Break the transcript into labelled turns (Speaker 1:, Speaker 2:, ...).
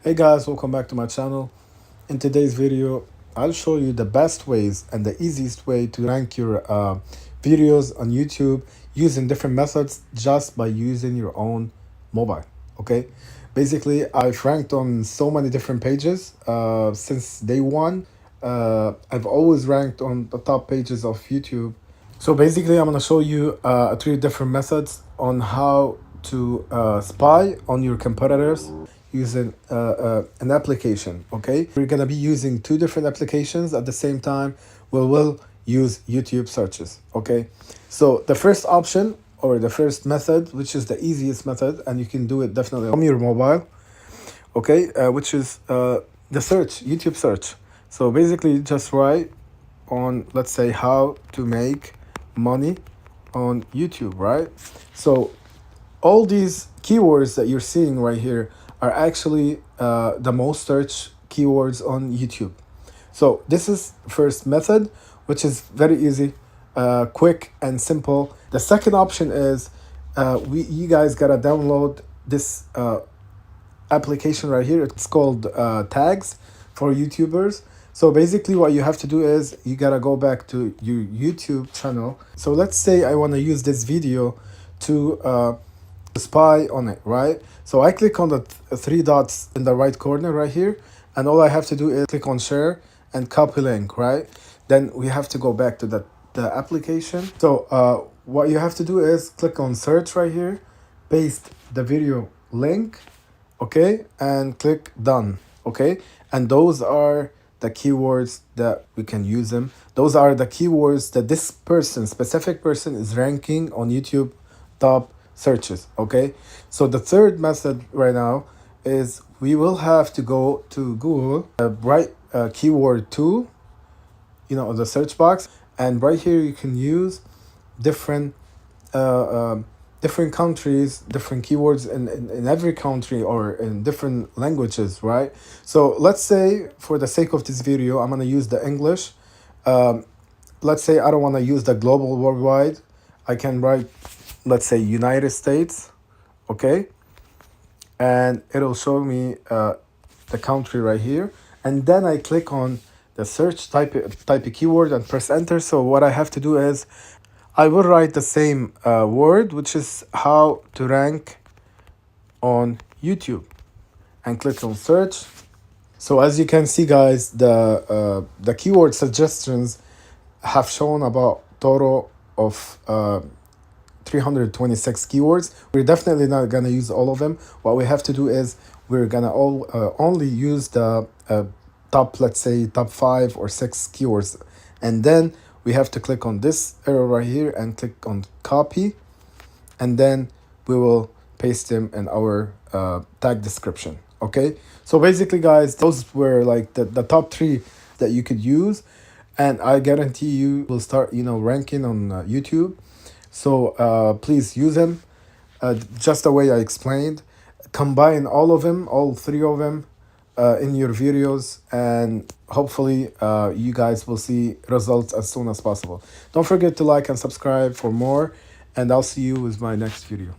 Speaker 1: Hey guys, welcome back to my channel. In today's video, I'll show you the best ways and the easiest way to rank your videos on YouTube using different methods just by using your own mobile. Okay, basically I've ranked on so many different pages since day one. I've always ranked on the top pages of YouTube. So basically I'm going to show you 3 different methods on how to spy on your competitors using an application. Okay, we're going to be using 2 different applications at the same time. We will use YouTube searches. Okay, so the first option or the first method, which is the easiest method, and you can do it definitely on your mobile, okay, which is the search, YouTube search. So basically just write on, let's say, how to make money on YouTube, right? So all these keywords that you're seeing right here are actually the most searched keywords on YouTube. So this is first method, which is very easy, quick and simple. The second option is you guys gotta download this application right here. It's called tags for YouTubers. So basically what you have to do is you gotta go back to your YouTube channel. So let's say I want to use this video to spy on it, right? So I click on the 3 dots in the right corner right here, and all I have to do is click on share and copy link, right? Then we have to go back to the application. So what you have to do is click on search right here, paste the video link, okay, and click done. Okay, and those are the keywords that we can use them. Those are the keywords that this person, specific person, is ranking on YouTube top searches. Okay, so the third method right now is we will have to go to Google, write keyword tool, the search box, and right here you can use different different countries, different keywords in every country or in different languages, right? So let's say for the sake of this video, I'm going to use the English. Let's say I don't want to use the global worldwide. I can write, let's say, United States, okay? And it'll show me the country right here. And then I click on the search, type a keyword and press enter. So what I have to do is I will write the same word, which is how to rank on YouTube, and click on search. So as you can see, guys, the keyword suggestions have shown about total of 326 keywords. We're definitely not gonna use all of them. What we have to do is we're gonna only use the top, let's say, top 5 or 6 keywords, and then we have to click on this arrow right here and click on copy, and then we will paste them in our tag description. Okay, so basically, guys, those were like the top 3 that you could use, and I guarantee you will start ranking on YouTube. So please use them just the way I explained. Combine all of them, all 3 of them, in your videos, and hopefully you guys will see results as soon as possible. Don't forget to like and subscribe for more, and I'll see you with my next video.